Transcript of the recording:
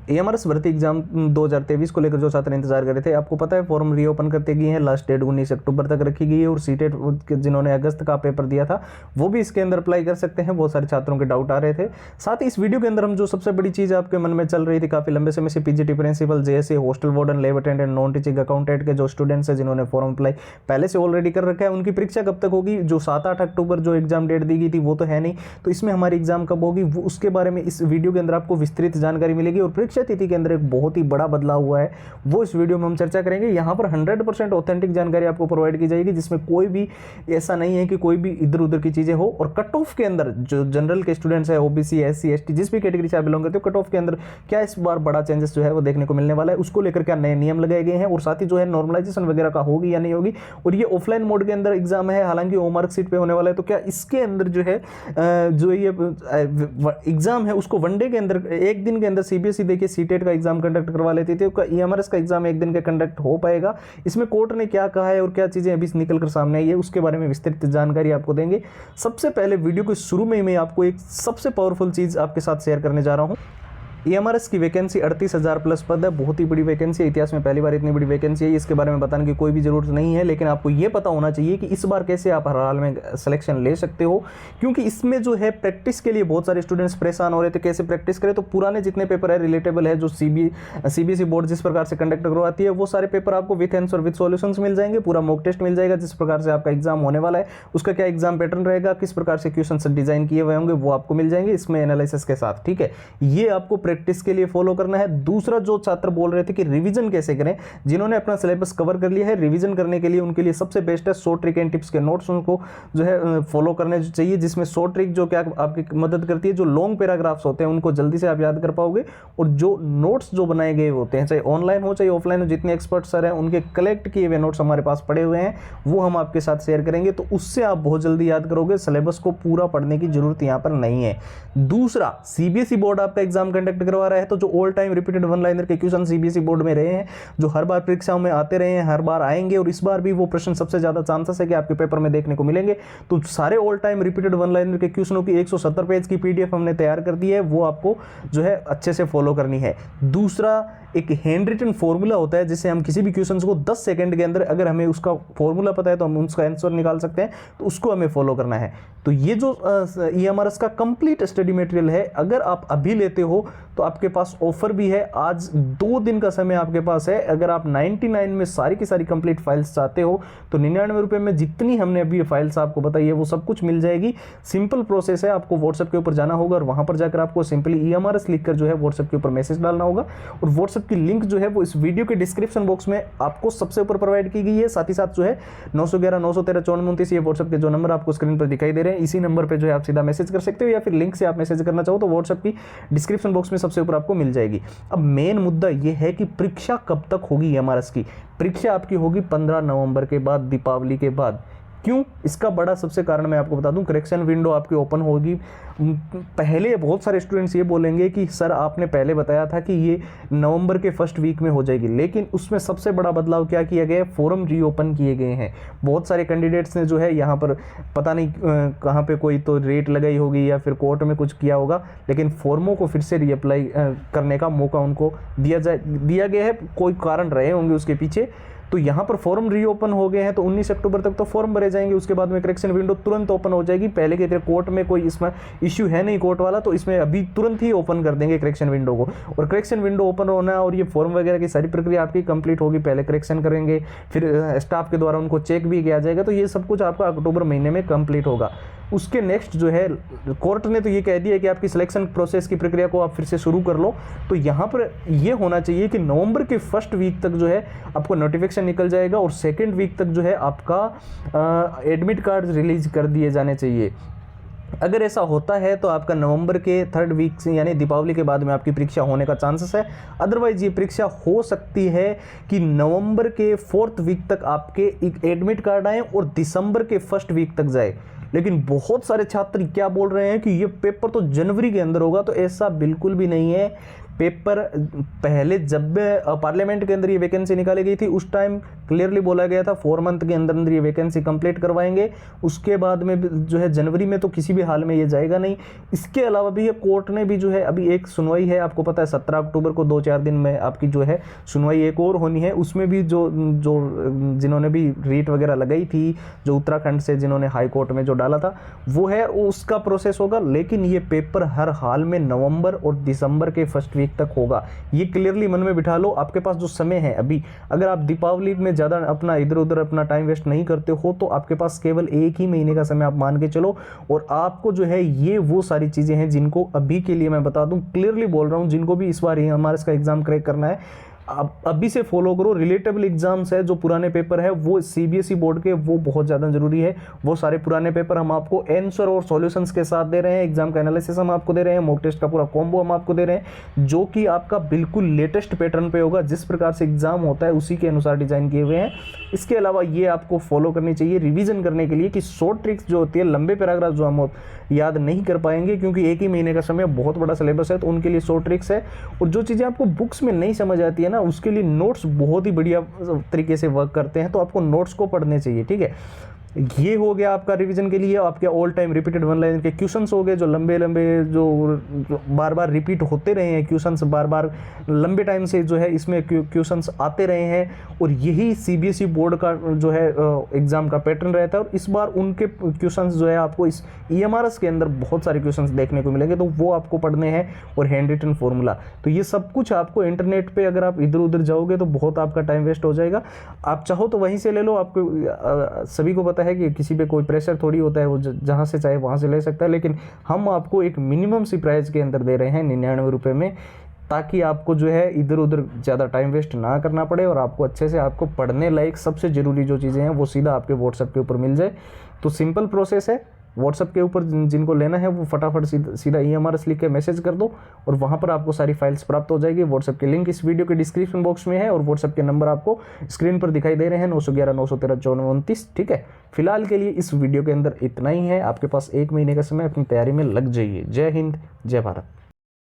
AMRS भर्ती exam 2023 को लेकर जो छात्र इंतजार कर रहे थे, आपको पता है फॉर्म रीओपन करते गए हैं। लास्ट डेट 19 अक्टूबर तक रखी गई है और सीटेट जिन्होंने अगस्त का पेपर दिया था वो भी इसके अंदर अप्लाई कर सकते हैं। बहुत सारे छात्रों के डाउट आ रहे थे। साथ ही इस वीडियो के अंदर हम जो सबसे बड़ी चीज़ आपके मन में चल रही थी काफ़ी लंबे समय से, PGT principal, JSA, hostel warden, lab attendant, non teaching accountant के जो स्टूडेंट्स हैं जिन्होंने फॉर्म अप्लाई पहले से ऑलरेडी कर रखा है, उनकी परीक्षा कब तक होगी। जो 7-8 अक्टूबर जो एग्जाम डेट दी गई थी वो तो है नहीं, तो इसमें हमारी एग्जाम कब होगी वो उसके बारे में इस वीडियो के अंदर आपको विस्तृत जानकारी मिलेगी। और परीक्षा तिथि के अंदर एक बहुत ही बड़ा बदलाव हुआ है, वो इस वीडियो में हम चर्चा करेंगे। यहाँ पर 100% ऑथेंटिक जानकारी आपको प्रोवाइड की जाएगी, जिसमें कोई भी ऐसा नहीं है कि कोई भी इधर उधर की चीजें हो। और कट ऑफ के अंदर जो जनरल के स्टूडेंट्स है, OBC, SC, ST, जिस भी कैटेगरी से आप बिलोंग करते हो, कट ऑफ के अंदर क्या इस बार बड़ा चेंजेस जो है वो देखने को मिलने वाला है, उसको लेकर क्या नए नियम लगाए गए हैं, और साथ ही जो है नॉर्मलाइजेशन वगैरह का होगी या नहीं होगी। और ये ऑफलाइन मोड के अंदर एग्जाम है, हालांकि ओ मार्क सीट पे होने वाला है, तो क्या इसके अंदर जो है जो ये एग्जाम है उसको वनडे के अंदर एक दिन के अंदर CBSE देखिए सीटेट का एग्जाम कंडक्ट करवा लेती थी, EMRS का एग्जाम एक दिन का कंडक्ट हो पाएगा। इसमें कोर्ट ने क्या कहा है और क्या चीजें अभी निकल कर सामने आई है उसके बारे में विस्तृत जानकारी आपको देंगे। सबसे पहले वीडियो के शुरू में ही मैं आपको एक सबसे पावरफुल चीज आपके साथ शेयर करने जा रहा हूं। EMRS की वैकेंसी 38,000 प्लस पद है, बहुत ही बड़ी वैकेंसी है, इतिहास में पहली बार इतनी बड़ी वैकेंसी है। इसके बारे में बताने की कोई भी जरूरत नहीं है, लेकिन आपको ये पता होना चाहिए कि इस बार कैसे आप हर हाल में सिलेक्शन ले सकते हो, क्योंकि इसमें जो है प्रैक्टिस के लिए बहुत सारे स्टूडेंट्स परेशान हो रहे थे कैसे प्रैक्टिस करें। तो पुराने जितने पेपर है रिलेटेबल है जो CBSE बोर्ड जिस प्रकार से कंडक्ट करवाती है, वो सारे पेपर आपको विथ आंसर विथ सॉल्यूशंस मिल जाएंगे, पूरा मॉक टेस्ट मिल जाएगा, जिस प्रकार से आपका एग्जाम होने वाला है उसका क्या एग्जाम पैटर्न रहेगा, किस प्रकार से क्वेश्चन डिजाइन किए हुए होंगे वो आपको मिल जाएंगे इसमें एनालिसिस के साथ। ठीक है, ये आपको प्रैक्टिस के लिए फॉलो करना है। दूसरा, जो छात्र बोल रहे थे कि रिवीजन कैसे करें, जिन्होंने अपना सिलेबस कवर कर लिया है, रिवीजन करने के लिए उनके लिए सबसे बेस्ट है शॉर्ट ट्रिक एंड टिप्स के नोट्स, उनको जो है फॉलो करने चाहिए, जिसमें शॉर्ट ट्रिक जो क्या आपकी मदद करती है, जो लॉन्ग पैराग्राफ्स होते हैं उनको जल्दी से आप याद कर पाओगे, और जो नोट्स जो बनाए गए होते हैं चाहे ऑनलाइन हो चाहे ऑफलाइन हो, जितने एक्सपर्ट सर हैं उनके कलेक्ट किए हुए नोट्स हमारे पास पड़े हुए हैं, वो हम आपके साथ शेयर करेंगे, तो उससे आप बहुत जल्दी याद करोगे। सिलेबस को पूरा पढ़ने की जरूरत यहां पर नहीं है। दूसरा, CBSE बोर्ड आपका एग्जाम कंडक्ट करवा रहा है, तो जो all time repeated one liner के क्वेश्चन CBSE बोर्ड में रहे हैं, जो हर बार परीक्षाओं में आते रहे हैं, हर बार आएंगे, और इस बार भी वो प्रश्न सबसे ज्यादा चांसेस है कि आपके पेपर में देखने को मिलेंगे। तो सारे all time repeated one liner के क्वेश्चनों की 170 पेज की PDF हमने तैयार कर दी है, वो आपको जो है अच्छे से फॉलो करनी है। दूसरा, एक हैंड रिटन फॉर्मूला होता है जिससे हम किसी भी क्वेश्चन को 10 सेकंड के अंदर, अगर हमें उसका फॉर्मूला पता है तो हम उसका आंसर निकाल सकते हैं, तो उसको हमें फॉलो करना है। तो ये जो EMRS का कंप्लीट स्टडी मटेरियल है, अगर आप अभी लेते हो तो आपके पास ऑफर भी है, आज 2 दिन का समय आपके पास है। अगर आप 99 में सारी की सारी कंप्लीट फाइल्स चाहते हो तो 99 रुपए में जितनी हमने अभी फाइल्स आपको बताई है वो सब कुछ मिल जाएगी। सिंपल प्रोसेस है, आपको व्हाट्सएप के ऊपर जाना होगा और वहां पर जाकर आपको सिंपली EMRS लिखकर जो है व्हाट्सएप के ऊपर मैसेज डालना होगा, और व्हाट्सएप की लिंक जो है वो इस वीडियो के डिस्क्रिप्शन बॉक्स में आपको सबसे ऊपर प्रोवाइड की गई है। साथ ही साथ जो है 911 913 5429 ये व्हाट्सएप के जो नंबर आपको स्क्रीन पर दिखाई दे रहे हैं, इसी नंबर पर जो है आप सीधा मैसेज कर सकते हो, या फिर लिंक से आप मैसेज करना चाहो तो व्हाट्सएप की डिस्क्रिप्शन बॉक्स में सबसे ऊपर आपको मिल जाएगी। अब मेन मुद्दा यह है कि परीक्षा कब तक होगी EMRS की। परीक्षा आपकी होगी 15 नवंबर के बाद, दीपावली के बाद। क्यों? इसका बड़ा सबसे कारण मैं आपको बता दूं, करेक्शन विंडो आपकी ओपन होगी। पहले बहुत सारे स्टूडेंट्स ये बोलेंगे कि सर आपने पहले बताया था कि ये नवंबर के फर्स्ट वीक में हो जाएगी, लेकिन उसमें सबसे बड़ा बदलाव क्या किया गया है, फॉर्म रीओपन किए गए हैं। बहुत सारे कैंडिडेट्स ने जो है यहाँ पर पता नहीं कहाँ पे कोई तो रेट लगाई होगी या फिर कोर्ट में कुछ किया होगा, लेकिन फॉर्मों को फिर से रीअप्लाई करने का मौका उनको दिया गया है। कोई कारण रहे होंगे उसके पीछे, तो यहाँ पर फॉर्म रीओपन हो गए हैं, तो 19 अक्टूबर तक तो फॉर्म भरे जाएंगे, उसके बाद में करेक्शन विंडो तुरंत ओपन हो जाएगी। पहले के कोर्ट में कोई इसमें इश्यू है नहीं कोर्ट वाला, तो इसमें अभी तुरंत ही ओपन कर देंगे करेक्शन विंडो को। और करेक्शन विंडो ओपन होना और ये फॉर्म वगैरह की सारी प्रक्रिया आपकी कंप्लीट होगी। पहले करेक्शन करेंगे, फिर स्टाफ के द्वारा उनको चेक भी किया जाएगा, तो ये सब कुछ आपका अक्टूबर महीने में कंप्लीट होगा। उसके नेक्स्ट जो है कोर्ट ने तो ये कह दिया कि आपकी सिलेक्शन प्रोसेस की प्रक्रिया को आप फिर से शुरू कर लो। तो यहाँ पर ये होना चाहिए कि नवंबर के फर्स्ट वीक तक जो है आपको नोटिफिकेशन निकल जाएगा, और सेकेंड वीक तक जो है आपका एडमिट कार्ड रिलीज कर दिए जाने चाहिए। अगर ऐसा होता है तो आपका नवंबर के थर्ड वीक से यानी दीपावली के बाद में आपकी परीक्षा होने का चांसेस है। अदरवाइज ये परीक्षा हो सकती है कि नवंबर के 4th वीक तक आपके एडमिट कार्ड आए और दिसंबर के 1st वीक तक जाए। लेकिन बहुत सारे छात्र क्या बोल रहे हैं कि ये पेपर तो जनवरी के अंदर होगा, तो ऐसा बिल्कुल भी नहीं है। पेपर पहले जब पार्लियामेंट के अंदर ये वैकेंसी निकाली गई थी उस टाइम क्लियरली बोला गया था 4 मंथ के अंदर अंदर ये वैकेंसी कंप्लीट करवाएंगे, उसके बाद में जो है जनवरी में तो किसी भी हाल में ये जाएगा नहीं। इसके अलावा भी ये कोर्ट ने भी जो है अभी एक सुनवाई है, आपको पता है 17 अक्टूबर को 2-4 दिन में आपकी जो है सुनवाई एक और होनी है, उसमें भी जो जिन्होंने भी रीट वगैरह लगाई थी, जो उत्तराखंड से जिन्होंने हाई कोर्ट में जो डाला था वो है, उसका प्रोसेस होगा। लेकिन ये पेपर हर हाल में नवंबर और दिसंबर के फर्स्ट वीक तक होगा, ये क्लियरली मन में बिठा लो। आपके पास जो समय है अभी, अगर आप दीपावली में ज़्यादा अपना इधर उधर अपना टाइम वेस्ट नहीं करते हो तो आपके पास केवल 1 ही महीने का समय आप मान के चलो। और आपको जो है ये वो सारी चीज़ें हैं जिनको अभी के लिए मैं बता दूं, क्लियरली बोल रहा हूं, जिनको भी इस बार ही हमारे इसका एग्जाम क्रैक करना है आप अभी से फॉलो करो। रिलेटेबल एग्जाम्स है, जो पुराने पेपर है वो सीबीएसई बोर्ड के, वो बहुत ज़्यादा जरूरी है। वो सारे पुराने पेपर हम आपको आंसर और सॉल्यूशंस के साथ दे रहे हैं, एग्जाम का एनालिसिस हम आपको दे रहे हैं, मॉक टेस्ट का पूरा कॉम्बो हम आपको दे रहे हैं, जो कि आपका बिल्कुल लेटेस्ट पैटर्न पे होगा। जिस प्रकार से एग्जाम होता है उसी के अनुसार डिजाइन किए हुए हैं। इसके अलावा ये आपको फॉलो करनी चाहिए रिविजन करने के लिए कि शॉर्ट ट्रिक्स जो होती है, लंबे पैराग्राफ जो हम याद नहीं कर पाएंगे क्योंकि 1 ही महीने का समय, बहुत बड़ा सिलेबस है, तो उनके लिए शॉर्ट ट्रिक्स है। और जो चीज़ें आपको बुक्स में नहीं समझ आती है ना, उसके लिए नोट्स बहुत ही बढ़िया तरीके से वर्क करते हैं, तो आपको नोट्स को पढ़ने चाहिए, ठीक है। ये हो गया आपका रिवीजन के लिए। आपके all time repeated one line के क्वेश्चंस हो गए, जो लंबे लंबे जो बार बार रिपीट होते रहे हैं, क्वेश्चंस बार बार लंबे टाइम से जो है इसमें क्वेश्चंस आते रहे हैं। और यही सीबीएसई बोर्ड का जो है एग्जाम का पैटर्न रहता है। और इस बार उनके क्वेश्चंस जो है आपको इस ईएमआरएस के अंदर बहुत सारे क्वेश्चंस देखने को मिलेंगे, तो वो आपको पढ़ने हैं। और हैंड रिटन फॉर्मूला, तो ये सब कुछ आपको इंटरनेट पे अगर आप इधर उधर जाओगे तो बहुत आपका टाइम वेस्ट हो जाएगा। आप चाहो तो वहीं से ले लो, आपको सभी को पता है कि किसी पे कोई प्रेशर थोड़ी होता है, वो जहां से चाहे वहां से ले सकता है। लेकिन हम आपको एक मिनिमम सी प्राइस के अंदर दे रहे हैं 99 रुपये में, ताकि आपको जो है इधर उधर ज़्यादा टाइम वेस्ट ना करना पड़े और आपको अच्छे से आपको पढ़ने लायक सबसे ज़रूरी जो चीज़ें हैं वो सीधा आपके व्हाट्सएप के ऊपर मिल जाए। तो सिंपल प्रोसेस है, व्हाट्सएप के ऊपर जिनको लेना है वो फटाफट सीधा ईएमआरएस लिख के मैसेज कर दो और वहाँ पर आपको सारी फाइल्स प्राप्त हो जाएगी। व्हाट्सएप के लिंक इस वीडियो के डिस्क्रिप्शन बॉक्स में है और व्हाट्सएप के नंबर आपको स्क्रीन पर दिखाई दे रहे हैं, 911 913 5429, ठीक है। फिलहाल के लिए इस वीडियो के अंदर इतना ही है। आपके पास 1 महीने का समय, अपनी तैयारी में लग जाइए। जय हिंद, जय भारत।